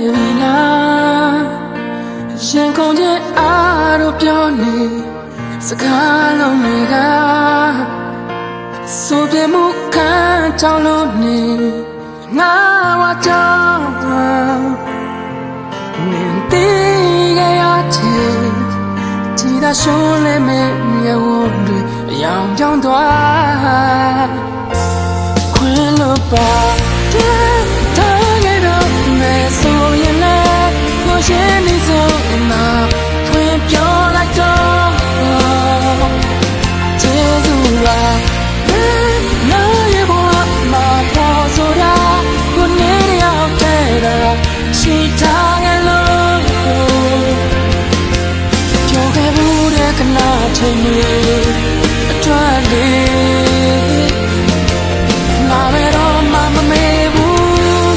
ပြီလားရင်ကုန်ခြင်းအားတို့ပြောနေစကားလုံးတွေကဆိုပြမှုခံကြောင်းလို့နေငါဝါကြောင်းနင်တီးရရချေကြည်သာရှုံးလဲမဲ့မျက်ဝန်းတွေအယောင်ကြောင်းသွားခွင့်လို့ပါထားခဲ့တော့မယ်ဆိုရင်လည်းကိုရှင်နေစုံမှာဖွင့်ပြောလိုက်တော့ကျေးဇူးပါနာရဲ့ဘဝမှာပေါ်ဆိုတာကိုနေရောက်တဲ့တော့ရှိထားခဲ့လို့ပြောခဲ့ဘူးတဲ့ကနာချိန်လေးအတွက်လေးငါပဲတော့မမေ့ဘူး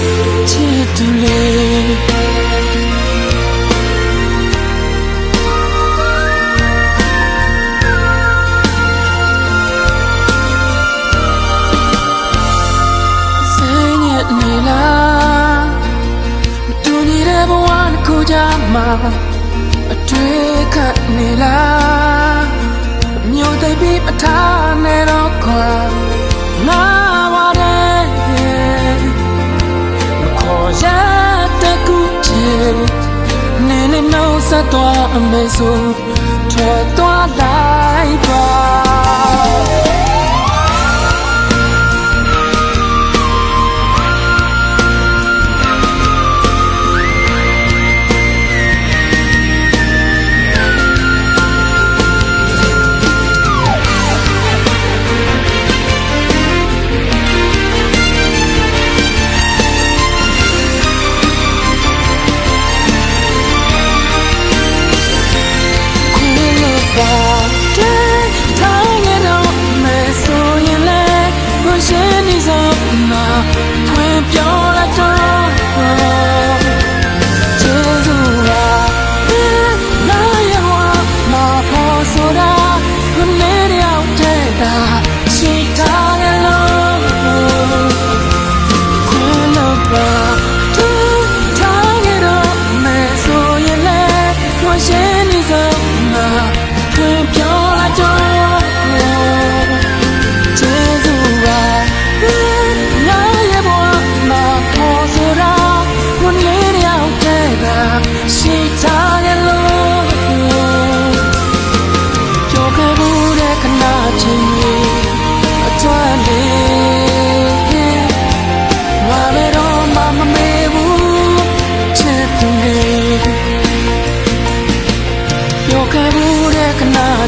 ချစ်သူလေးနေလားမတူနေတဲ့ဘဝတစ်ခုကြမှာအတွေ့ခတ်နေလားမြို့သိပ်ပြီးပထားနေတော့ခွာငါပါတဲ့မခေါ်ရတဲ့ကူချေနေနေနှုတ်ဆက်သွားအမေဆိုထွက်သွားလိုက်ပါ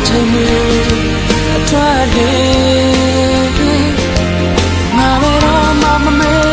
ချိန်မီအထွက်လေးငါပဲတော့မမေ့